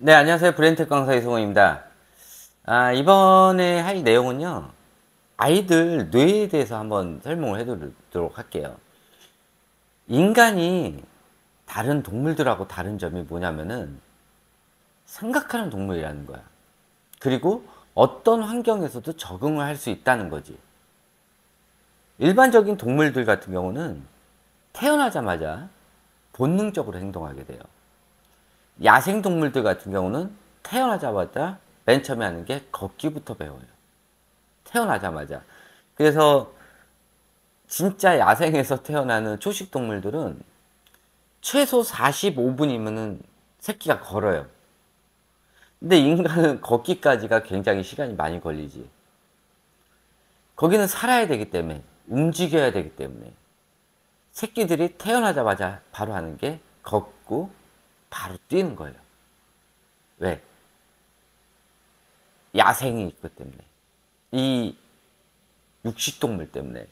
네, 안녕하세요. 브랜텍 강사 이승호입니다. 이번에 할 내용은요, 아이들 뇌에 대해서 한번 설명을 해드리도록 할게요. 인간이 다른 동물들하고 다른 점이 뭐냐면은, 생각하는 동물이라는 거야. 그리고 어떤 환경에서도 적응을 할 수 있다는 거지. 일반적인 동물들 같은 경우는 태어나자마자 본능적으로 행동하게 돼요. 야생동물들 같은 경우는 태어나자마자 맨 처음에 하는 게 걷기부터 배워요. 태어나자마자. 그래서 진짜 야생에서 태어나는 초식동물들은 최소 45분이면은 새끼가 걸어요. 근데 인간은 걷기까지가 굉장히 시간이 많이 걸리지. 거기는 살아야 되기 때문에, 움직여야 되기 때문에 새끼들이 태어나자마자 바로 하는 게 걷고 바로 뛰는 거예요. 왜? 야생이 있기 때문에. 이 육식동물 때문에.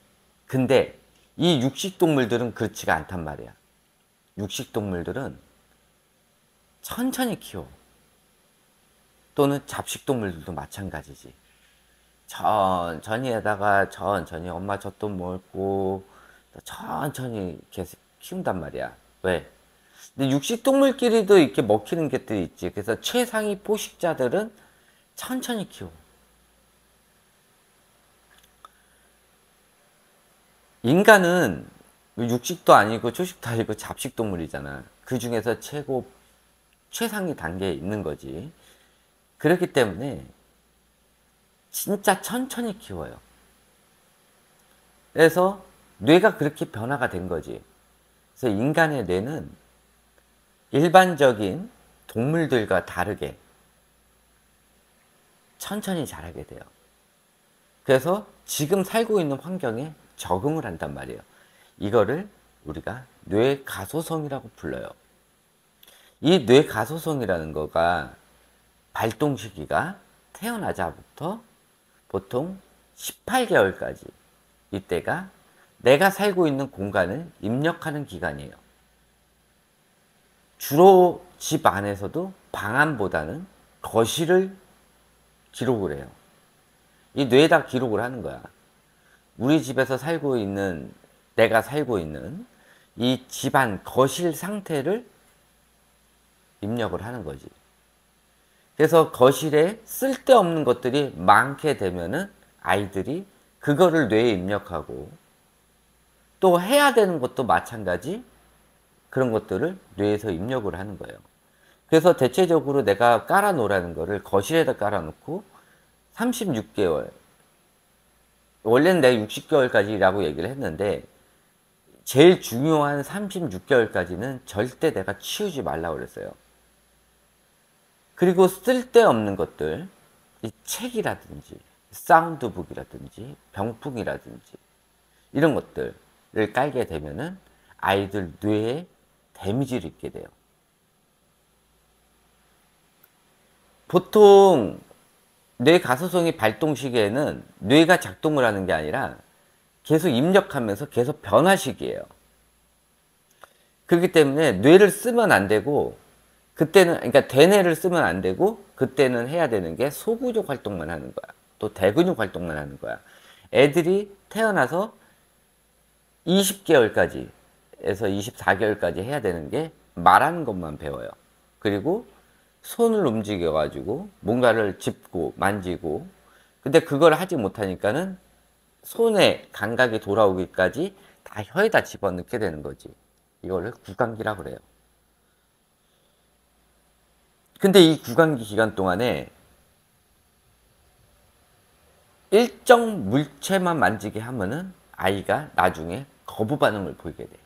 근데 이 육식동물들은 그렇지가 않단 말이야. 육식동물들은 천천히 키워. 또는 잡식동물들도 마찬가지지. 천천히 하다가 천천히 엄마 젖도 먹고 천천히 계속 키운단 말이야. 왜? 근데 육식동물끼리도 이렇게 먹히는 것들이 있지. 그래서 최상위 포식자들은 천천히 키워. 인간은 육식도 아니고 초식도 아니고 잡식동물이잖아. 그 중에서 최상위 단계에 있는 거지. 그렇기 때문에 진짜 천천히 키워요. 그래서 뇌가 그렇게 변화가 된 거지. 그래서 인간의 뇌는 일반적인 동물들과 다르게 천천히 자라게 돼요. 그래서 지금 살고 있는 환경에 적응을 한단 말이에요. 이거를 우리가 뇌가소성이라고 불러요. 이 뇌가소성이라는 거가 발동 시기가 태어나자부터 보통 18개월까지, 이때가 내가 살고 있는 공간을 입력하는 기간이에요. 주로 집 안에서도 방 안보다는 거실을 기록을 해요. 이 뇌에다 기록을 하는 거야. 우리 집에서 살고 있는, 내가 살고 있는 이 집안 거실 상태를 입력을 하는 거지. 그래서 거실에 쓸데없는 것들이 많게 되면은 아이들이 그거를 뇌에 입력하고, 또 해야 되는 것도 마찬가지 그런 것들을 뇌에서 입력을 하는 거예요. 그래서 대체적으로 내가 깔아놓으라는 거를 거실에다 깔아놓고 36개월, 원래는 내가 60개월까지라고 얘기를 했는데 제일 중요한 36개월까지는 절대 내가 치우지 말라고 그랬어요. 그리고 쓸데없는 것들, 이 책이라든지 사운드북이라든지 병풍이라든지 이런 것들을 깔게 되면은 아이들 뇌에 데미지를 입게 돼요. 보통 뇌 가소성이 발동 시기에는 뇌가 작동을 하는 게 아니라 계속 입력하면서 계속 변화 시기예요. 그렇기 때문에 뇌를 쓰면 안 되고, 그때는, 그러니까 대뇌를 쓰면 안 되고, 그때는 해야 되는 게 소구족 활동만 하는 거야. 또 대근육 활동만 하는 거야. 애들이 태어나서 20개월까지 에서 24개월까지 해야 되는 게 말하는 것만 배워요. 그리고 손을 움직여 가지고 뭔가를 짚고 만지고, 근데 그걸 하지 못하니까는 손의 감각이 돌아오기까지 다 혀에다 집어넣게 되는 거지. 이거를 구강기라 그래요. 근데 이 구강기 기간 동안에 일정 물체만 만지게 하면은 아이가 나중에 거부 반응을 보이게 돼.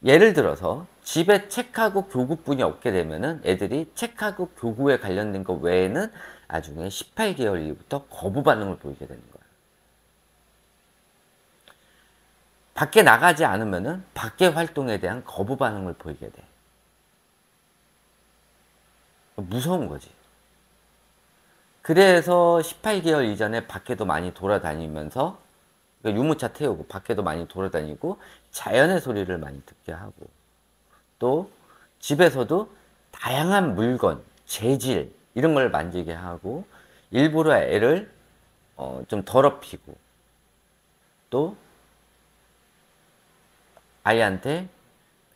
예를 들어서 집에 책하고 교구뿐이 없게 되면은 애들이 책하고 교구에 관련된 것 외에는 나중에 18개월 이후부터 거부 반응을 보이게 되는 거야. 밖에 나가지 않으면은 밖의 활동에 대한 거부 반응을 보이게 돼. 무서운 거지. 그래서 18개월 이전에 밖에도 많이 돌아다니면서, 그러니까 유모차 태우고 밖에도 많이 돌아다니고 자연의 소리를 많이 듣게 하고, 또 집에서도 다양한 물건, 재질 이런 걸 만지게 하고 일부러 애를 좀 더럽히고 또 아이한테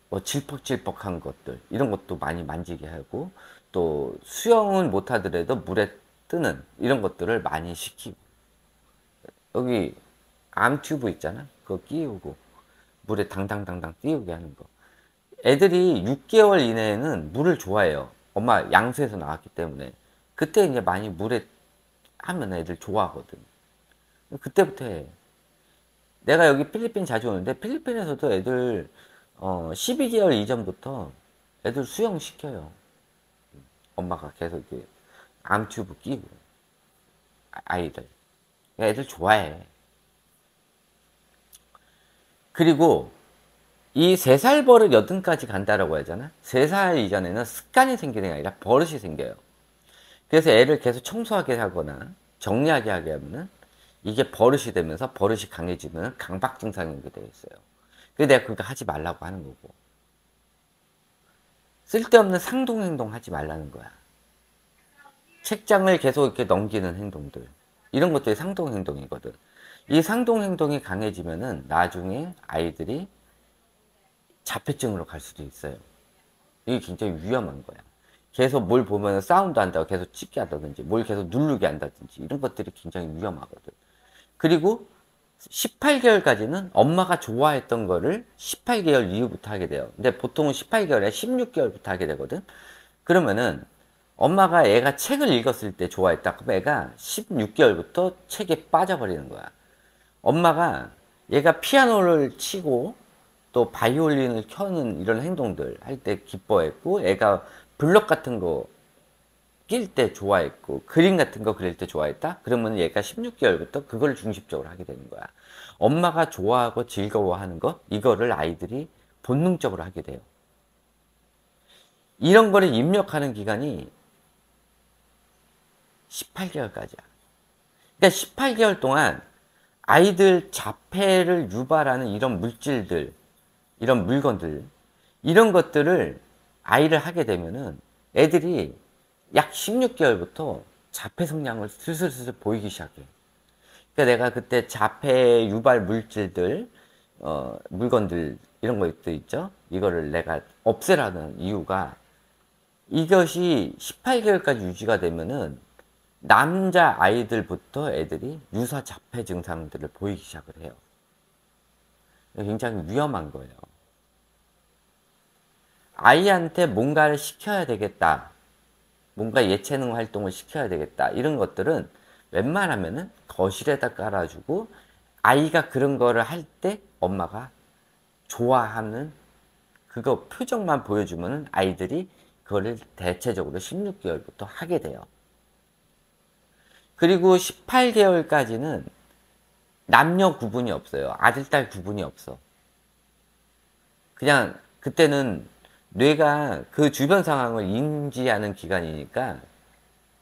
뭐 질퍽질퍽한 것들 이런 것도 많이 만지게 하고 또 수영은 못하더라도 물에 뜨는 이런 것들을 많이 시키고 여기 암 튜브 있잖아 그거 끼우고 물에 당당당당 띄우게 하는 거 애들이 6개월 이내에는 물을 좋아해요 엄마 양수에서 나왔기 때문에 그때 이제 많이 물에 하면 애들 좋아하거든 그때부터 해 내가 여기 필리핀 자주 오는데 필리핀에서도 애들 12개월 이전부터 애들 수영 시켜요. 엄마가 계속 이렇게 암튜브 끼고 아이들 애들 좋아해. 그리고 이 3살 버릇 8까지 간다라고 하잖아. 3살 이전에는 습관이 생기는 게 아니라 버릇이 생겨요. 그래서 애를 계속 청소하게 하거나 정리하게 하게 하면은 이게 버릇이 되면서 버릇이 강해지면 강박 증상이 오게 되어 있어요. 그래서 내가 그거 하지 말라고 하는 거고. 쓸데없는 상동 행동 하지 말라는 거야. 책장을 계속 이렇게 넘기는 행동들. 이런 것들이 상동 행동이거든. 이 상동 행동이 강해지면은 나중에 아이들이 자폐증으로 갈 수도 있어요. 이게 굉장히 위험한 거야. 계속 뭘 보면 사운드 한다고 계속 찍게 한다든지, 뭘 계속 누르게 한다든지, 이런 것들이 굉장히 위험하거든. 그리고 18개월까지는 엄마가 좋아했던 거를 18개월 이후부터 하게 돼요. 근데 보통은 18개월에 16개월부터 하게 되거든. 그러면은 엄마가 애가 책을 읽었을 때 좋아했다. 그럼 애가 16개월부터 책에 빠져버리는 거야. 엄마가 얘가 피아노를 치고 또 바이올린을 켜는 이런 행동들 할 때 기뻐했고 애가 블럭 같은 거 낄 때 좋아했고 그림 같은 거 그릴 때 좋아했다? 그러면 얘가 16개월부터 그걸 중심적으로 하게 되는 거야. 엄마가 좋아하고 즐거워하는 것 이거를 아이들이 본능적으로 하게 돼요. 이런 거를 입력하는 기간이 18개월까지야. 그러니까 18개월 동안 아이들 자폐를 유발하는 이런 물질들, 이런 물건들, 이런 것들을 아이를 하게 되면은 애들이 약 16개월부터 자폐 성향을 슬슬슬 보이기 시작해. 그러니까 내가 그때 자폐 유발 물질들, 물건들, 이런 것도 있죠? 이거를 내가 없애라는 이유가 이것이 18개월까지 유지가 되면은 남자 아이들부터 애들이 유사 자폐 증상들을 보이기 시작을 해요. 굉장히 위험한 거예요. 아이한테 뭔가를 시켜야 되겠다. 뭔가 예체능 활동을 시켜야 되겠다. 이런 것들은 웬만하면은 거실에다 깔아주고 아이가 그런 거를 할 때 엄마가 좋아하는 그거 표정만 보여주면은 아이들이 그거를 대체적으로 16개월부터 하게 돼요. 그리고 18개월까지는 남녀 구분이 없어요. 아들, 딸 구분이 없어. 그냥 그때는 뇌가 그 주변 상황을 인지하는 기간이니까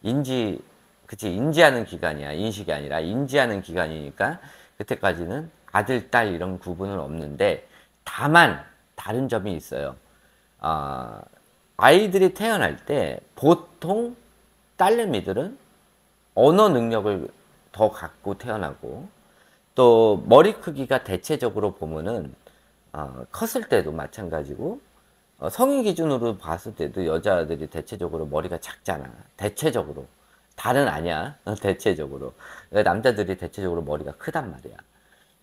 인지하는 기간이야. 인식이 아니라 인지하는 기간이니까 그때까지는 아들, 딸 이런 구분은 없는데 다만 다른 점이 있어요. 아이들이 태어날 때 보통 딸내미들은 언어 능력을 더 갖고 태어나고 또 머리 크기가 대체적으로 보면은 컸을 때도 마찬가지고 성인 기준으로 봤을 때도 여자들이 대체적으로 머리가 작잖아. 대체적으로. 다는 아니야. 대체적으로. 남자들이 대체적으로 머리가 크단 말이야.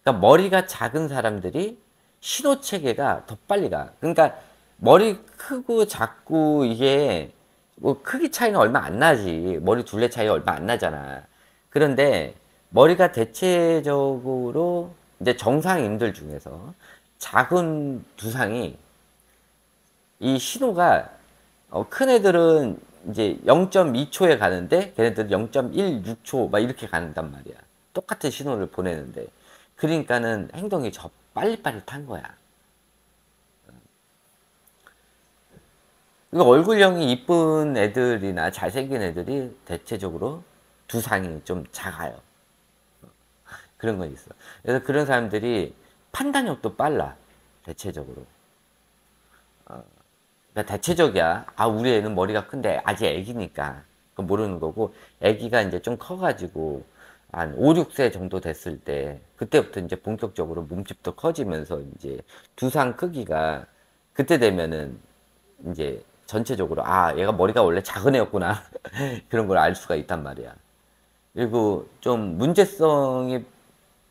그러니까 머리가 작은 사람들이 신호 체계가 더 빨리 가. 그러니까 머리 크고 작고 이게 뭐 크기 차이는 얼마 안 나지. 머리 둘레 차이 얼마 안 나잖아. 그런데 머리가 대체적으로 이제 정상인들 중에서 작은 두상이 이 신호가 큰 애들은 이제 0.2초에 가는데 걔네들은 0.16초 막 이렇게 간단 말이야. 똑같은 신호를 보내는데 그러니까는 행동이 저 빨리빠릿한 거야. 그러니까 얼굴형이 이쁜 애들이나 잘생긴 애들이 대체적으로 두상이 좀 작아요. 그런 건 있어. 그래서 그런 사람들이 판단력도 빨라. 대체적으로. 그러니까 대체적이야. 아, 우리 애는 머리가 큰데 아직 애기니까. 그건 모르는 거고, 애기가 이제 좀 커가지고, 한 5, 6세 정도 됐을 때, 그때부터 이제 본격적으로 몸집도 커지면서 이제 두상 크기가, 그때 되면은 이제 전체적으로, 아, 얘가 머리가 원래 작은 애였구나. 그런 걸 알 수가 있단 말이야. 그리고 좀 문제성이,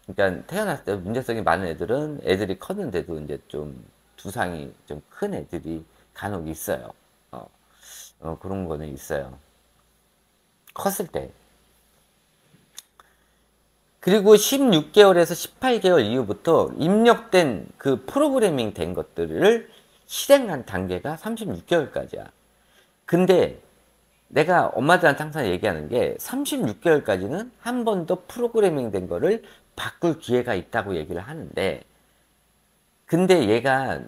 그러니까 태어났을 때 문제성이 많은 애들은 애들이 컸는데도 이제 좀 두상이 좀 큰 애들이 간혹 있어요. 어, 그런 거는 있어요. 컸을 때. 그리고 16개월에서 18개월 이후부터 입력된 그 프로그래밍 된 것들을 실행한 단계가 36개월까지야. 근데 내가 엄마들한테 항상 얘기하는 게 36개월까지는 한 번 더 프로그래밍 된 거를 바꿀 기회가 있다고 얘기를 하는데, 근데 얘가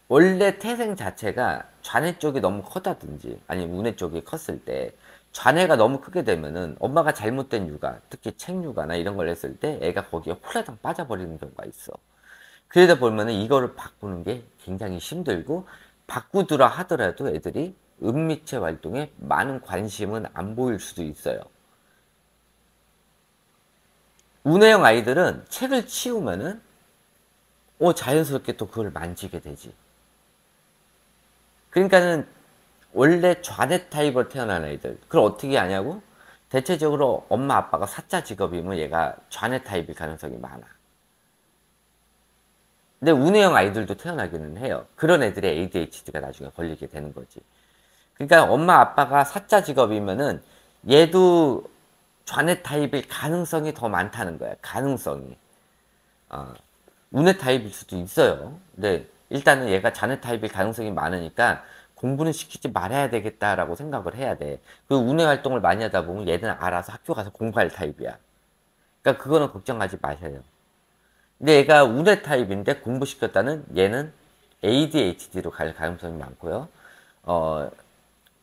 원래 태생 자체가 좌뇌 쪽이 너무 커다든지 아니면 우뇌 쪽이 컸을 때 좌뇌가 너무 크게 되면은 엄마가 잘못된 육아, 특히 책육아나 이런 걸 했을 때 애가 거기에 홀라당 빠져버리는 경우가 있어. 그러다 보면은 이거를 바꾸는 게 굉장히 힘들고, 바꾸더라 하더라도 애들이 은미체 활동에 많은 관심은 안 보일 수도 있어요. 우뇌형 아이들은 책을 치우면은 자연스럽게 또 그걸 만지게 되지. 그러니까는 원래 좌뇌 타입으로 태어난 아이들, 그걸 어떻게 하냐고? 대체적으로 엄마 아빠가 사자 직업이면 얘가 좌뇌 타입일 가능성이 많아. 근데 우뇌형 아이들도 태어나기는 해요. 그런 애들의 ADHD가 나중에 걸리게 되는 거지. 그러니까 엄마 아빠가 사자 직업이면은 얘도 좌뇌 타입일 가능성이 더 많다는 거야. 가능성이. 우뇌 타입일 수도 있어요. 근데 일단은 얘가 좌뇌 타입일 가능성이 많으니까 공부는 시키지 말아야 되겠다라고 생각을 해야 돼. 그 우뇌 활동을 많이 하다 보면 얘는 알아서 학교 가서 공부할 타입이야. 그러니까 그거는 걱정하지 마세요. 근데 얘가 우뇌 타입인데 공부시켰다는 얘는 ADHD로 갈 가능성이 많고요. 어,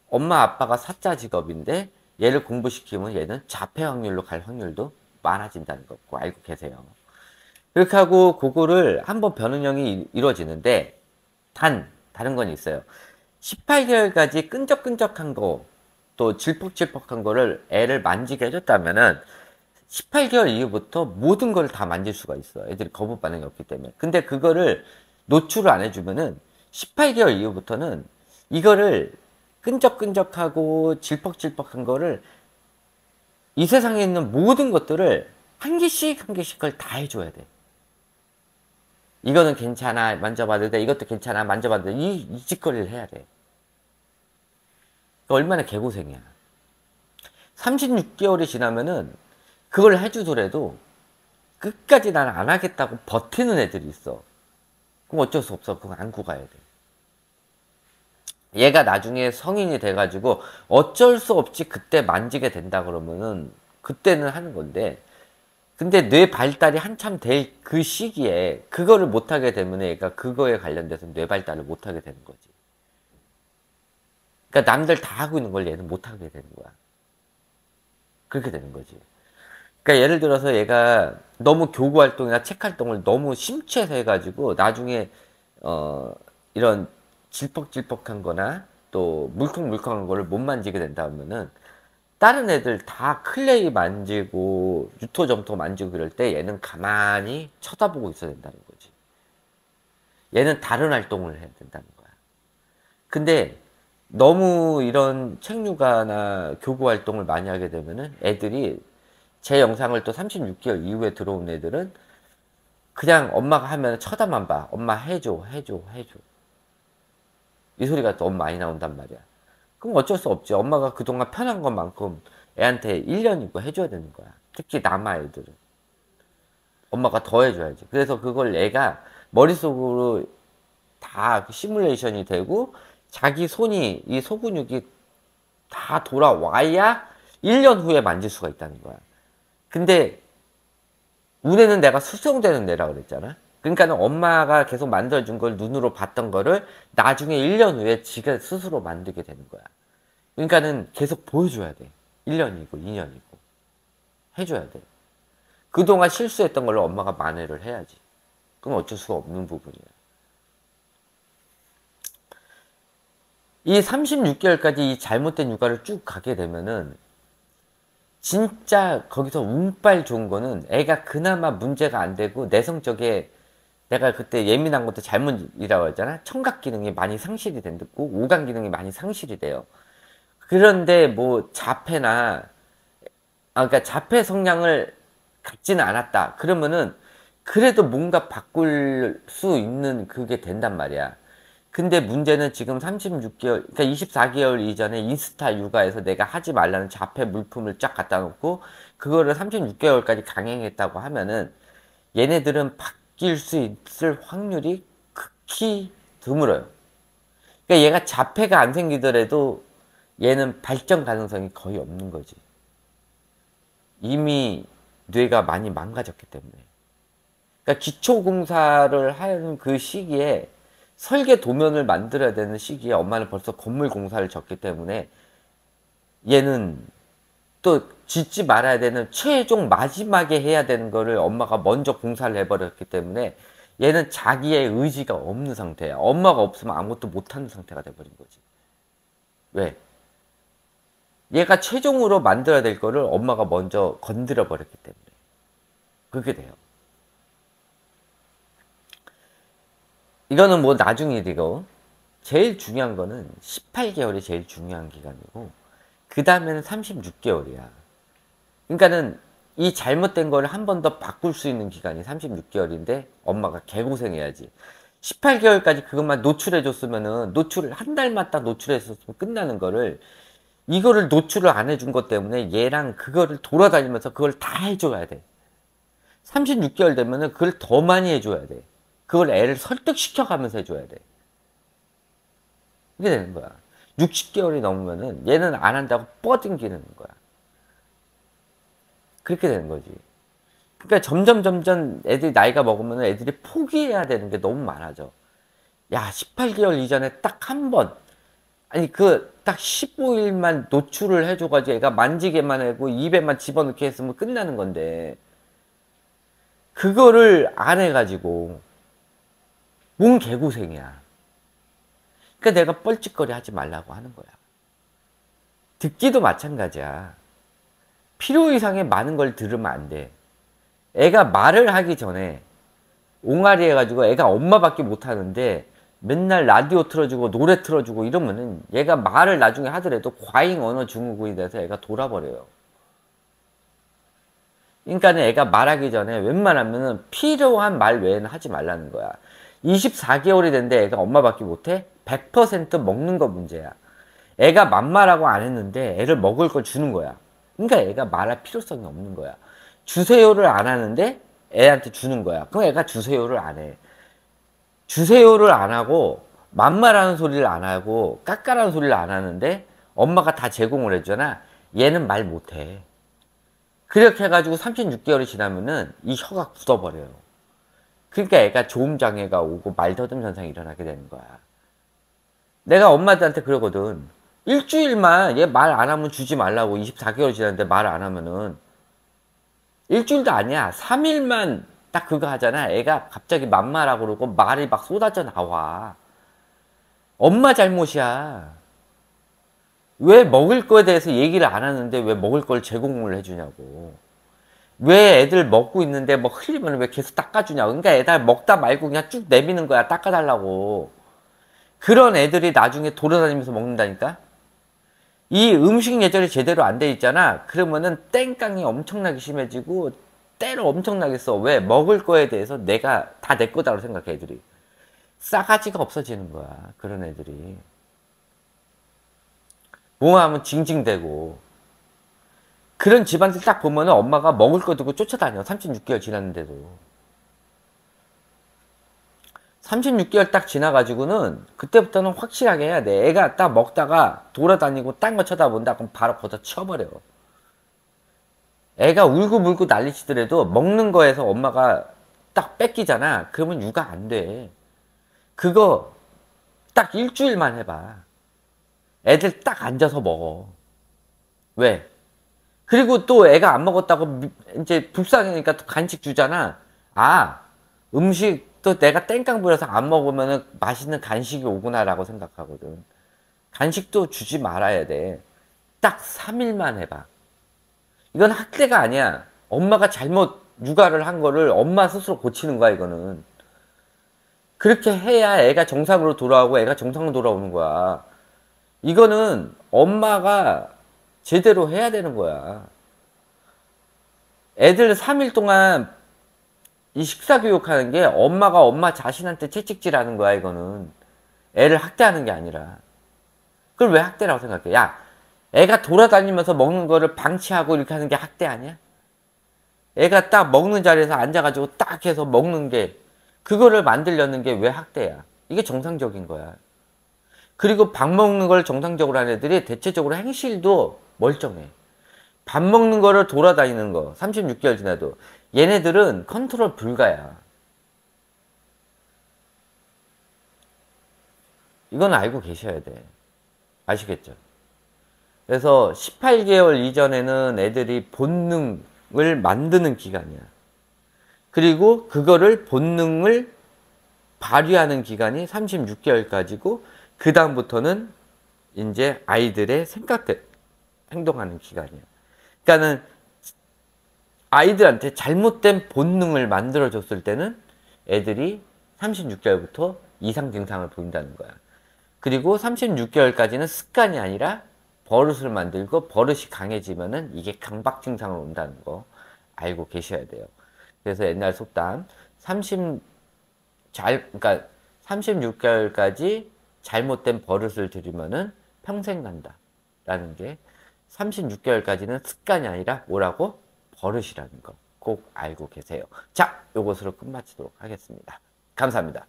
엄마 아빠가 사자 직업인데 얘를 공부시키면 얘는 자폐 확률로 갈 확률도 많아진다는 거 꼭 알고 계세요. 그렇게 하고 그거를 한번 변은형이 이루어지는데 다른 건 있어요. 18개월까지 끈적끈적한 거, 또 질퍽질퍽한 거를 애를 만지게 해줬다면은 18개월 이후부터 모든 걸 다 만질 수가 있어. 애들이 거부 반응이 없기 때문에. 근데 그거를 노출을 안 해주면은 18개월 이후부터는 이거를 끈적끈적하고 질퍽질퍽한 거를 이 세상에 있는 모든 것들을 한 개씩 한 개씩 걸 다 해줘야 돼. 이거는 괜찮아, 만져봐도 돼. 이것도 괜찮아, 만져봐도 돼. 이 짓거리를 해야 돼. 얼마나 개고생이야. 36개월이 지나면은 그걸 해주더라도 끝까지 나는 안 하겠다고 버티는 애들이 있어. 그럼 어쩔 수 없어. 그거 안고 가야 돼. 얘가 나중에 성인이 돼가지고 어쩔 수 없이 그때 만지게 된다 그러면은 그때는 하는 건데, 근데 뇌 발달이 한참 될 그 시기에 그거를 못하게 되면 얘가 그거에 관련돼서 뇌 발달을 못하게 되는 거지. 그러니까 남들 다 하고 있는 걸 얘는 못하게 되는 거야. 그렇게 되는 거지. 그러니까 예를 들어서 얘가 너무 교구 활동이나 책 활동을 너무 심취해서 해가지고 나중에 이런 질퍽질퍽한 거나 또 물컹물컹한 거를 못 만지게 된다면은 다른 애들 다 클레이 만지고 유토점토 만지고 그럴 때 얘는 가만히 쳐다보고 있어야 된다는 거지. 얘는 다른 활동을 해야 된다는 거야. 근데 너무 이런 책육아나 교구 활동을 많이 하게 되면은 애들이, 제 영상을 또 36개월 이후에 들어온 애들은 그냥 엄마가 하면 쳐다만 봐. 엄마 해줘, 해줘, 해줘. 이 소리가 너무 많이 나온단 말이야. 그럼 어쩔 수 없지. 엄마가 그동안 편한 것만큼 애한테 1년이고 해줘야 되는 거야. 특히 남아애들은. 엄마가 더 해줘야지. 그래서 그걸 애가 머릿속으로 다 시뮬레이션이 되고 자기 손이, 이 소근육이 다 돌아와야 1년 후에 만질 수가 있다는 거야. 근데 우뇌는 내가 수정되는 뇌라 그랬잖아. 그러니까는 엄마가 계속 만들어준 걸 눈으로 봤던 거를 나중에 1년 후에 지가 스스로 만들게 되는 거야. 그러니까는 계속 보여줘야 돼. 1년이고 2년이고. 해줘야 돼. 그동안 실수했던 걸로 엄마가 만회를 해야지. 그럼 어쩔 수가 없는 부분이야. 이 36개월까지 이 잘못된 육아를 쭉 가게 되면은 진짜 거기서 운빨 좋은 거는 애가 그나마 문제가 안 되고 내성적에 내가 그때 예민한 것도 잘못이라고 했잖아. 청각 기능이 많이 상실이 된다고 오감 기능이 많이 상실이 돼요. 그런데 뭐 자폐나 그러니까 자폐 성향을 갖지는 않았다. 그러면은 그래도 뭔가 바꿀 수 있는 그게 된단 말이야. 근데 문제는 지금 36개월, 그러니까 24개월 이전에 인스타 육아에서 내가 하지 말라는 자폐 물품을 쫙 갖다 놓고 그거를 36개월까지 강행했다고 하면은 얘네들은 바뀔 수 있을 확률이 극히 드물어요. 그러니까 얘가 자폐가 안 생기더라도 얘는 발전 가능성이 거의 없는 거지. 이미 뇌가 많이 망가졌기 때문에. 그러니까 기초공사를 하는 그 시기에 설계 도면을 만들어야 되는 시기에 엄마는 벌써 건물 공사를 졌기 때문에 얘는 또 짓지 말아야 되는 최종 마지막에 해야 되는 거를 엄마가 먼저 공사를 해버렸기 때문에 얘는 자기의 의지가 없는 상태야. 엄마가 없으면 아무것도 못하는 상태가 돼버린 거지. 왜? 얘가 최종으로 만들어야 될 거를 엄마가 먼저 건드려 버렸기 때문에 그렇게 돼요. 이거는 뭐 나중 일이고 제일 중요한 거는 18개월이 제일 중요한 기간이고 그 다음에는 36개월이야. 그러니까는 이 잘못된 거를 한 번 더 바꿀 수 있는 기간이 36개월인데 엄마가 개고생해야지. 18개월까지 그것만 노출해 줬으면은 노출을 한 달만 딱 노출했었으면 끝나는 거를 이거를 노출을 안 해준 것 때문에 얘랑 그거를 돌아다니면서 그걸 다 해줘야 돼. 36개월 되면은 그걸 더 많이 해줘야 돼. 그걸 애를 설득시켜가면서 해줘야 돼. 이게 되는 거야. 60개월이 넘으면은 얘는 안 한다고 뻗ing기는 거야. 그렇게 되는 거지. 그러니까 점점 애들이 나이가 먹으면 애들이 포기해야 되는 게 너무 많아져. 야, 18개월 이전에 딱 한 번, 아니 그 딱 15일만 노출을 해줘가지고 애가 만지게만 하고 입에만 집어넣게 했으면 끝나는 건데 그거를 안 해가지고 뭔 개고생이야. 그러니까 내가 뻘짓거리 하지 말라고 하는 거야. 듣기도 마찬가지야. 필요 이상의 많은 걸 들으면 안 돼. 애가 말을 하기 전에 옹알이 해가지고 애가 엄마밖에 못하는데 맨날 라디오 틀어주고 노래 틀어주고 이러면은 얘가 말을 나중에 하더라도 과잉 언어 증후군이 돼서 애가 돌아버려요. 그러니까 애가 말하기 전에 웬만하면은 필요한 말 외에는 하지 말라는 거야. 24개월이 됐는데 애가 엄마밖에 못해? 100% 먹는 거 문제야. 애가 맘말하고 안 했는데 애를 먹을 걸 주는 거야. 그러니까 애가 말할 필요성이 없는 거야. 주세요를 안 하는데 애한테 주는 거야. 그럼 애가 주세요를 안 해. 주세요를 안 하고 맘말하는 소리를 안 하고 까까라는 소리를 안 하는데 엄마가 다 제공을 해주잖아. 얘는 말 못해. 그렇게 해가지고 36개월이 지나면은 이 혀가 굳어버려요. 그러니까 애가 조음장애가 오고 말더듬 현상이 일어나게 되는 거야. 내가 엄마들한테 그러거든. 일주일만 얘 말 안 하면 주지 말라고. 24개월 지났는데 말 안 하면은 일주일도 아니야. 3일만 딱 그거 하잖아. 애가 갑자기 맘마라고 그러고 말이 막 쏟아져 나와. 엄마 잘못이야. 왜 먹을 거에 대해서 얘기를 안 하는데 왜 먹을 걸 제공을 해주냐고. 왜 애들 먹고 있는데 뭐 흘리면 왜 계속 닦아주냐고. 그러니까 애들 먹다 말고 그냥 쭉 내미는 거야. 닦아달라고. 그런 애들이 나중에 돌아다니면서 먹는다니까. 이 음식 예절이 제대로 안 돼 있잖아. 그러면은 땡깡이 엄청나게 심해지고 때를 엄청나게 써. 왜? 먹을 거에 대해서 내가 다 내 거다라고 생각해 애들이. 싸가지가 없어지는 거야. 그런 애들이. 뭐 하면 징징대고. 그런 집안들 딱 보면은 엄마가 먹을 거 두고 쫓아다녀. 36개월 지났는데도. 36개월 딱 지나가지고는 그때부터는 확실하게 해야 돼. 애가 딱 먹다가 돌아다니고 딴 거 쳐다본다. 그럼 바로 걷어 치워버려. 애가 울고불고 난리치더라도 먹는 거에서 엄마가 딱 뺏기잖아. 그러면 육아 안 돼. 그거 딱 일주일만 해봐. 애들 딱 앉아서 먹어. 왜? 그리고 또 애가 안 먹었다고 이제 불쌍하니까 또 간식 주잖아. 아, 음식 또 내가 땡깡 부려서 안 먹으면 맛있는 간식이 오구나라고 생각하거든. 간식도 주지 말아야 돼. 딱 3일만 해봐. 이건 학대가 아니야. 엄마가 잘못 육아를 한 거를 엄마 스스로 고치는 거야, 이거는. 그렇게 해야 애가 정상으로 돌아오고 애가 정상으로 돌아오는 거야. 이거는 엄마가 제대로 해야 되는 거야. 애들 3일 동안 이 식사 교육하는 게 엄마가 엄마 자신한테 채찍질 하는 거야, 이거는. 애를 학대하는 게 아니라. 그걸 왜 학대라고 생각해? 야, 애가 돌아다니면서 먹는 거를 방치하고 이렇게 하는 게 학대 아니야? 애가 딱 먹는 자리에서 앉아가지고 딱 해서 먹는 게, 그거를 만들려는 게 왜 학대야? 이게 정상적인 거야. 그리고 밥 먹는 걸 정상적으로 하는 애들이 대체적으로 행실도 멀쩡해. 밥 먹는 거를 돌아다니는 거, 36개월 지나도. 얘네들은 컨트롤 불가야. 이건 알고 계셔야 돼. 아시겠죠? 그래서 18개월 이전에는 애들이 본능을 만드는 기간이야. 그리고 그거를 본능을 발휘하는 기간이 36개월까지고, 그 다음부터는 이제 아이들의 생각대로 행동하는 기간이야. 그러니까는 아이들한테 잘못된 본능을 만들어줬을 때는 애들이 36개월부터 이상 증상을 보인다는 거야. 그리고 36개월까지는 습관이 아니라 버릇을 만들고, 버릇이 강해지면은 이게 강박 증상을 온다는 거 알고 계셔야 돼요. 그래서 옛날 속담 그러니까 36개월까지 잘못된 버릇을 들이면은 평생 간다 라는 게, 36개월까지는 습관이 아니라 뭐라고? 버릇이라는 거 꼭 알고 계세요. 자, 요것으로 끝마치도록 하겠습니다. 감사합니다.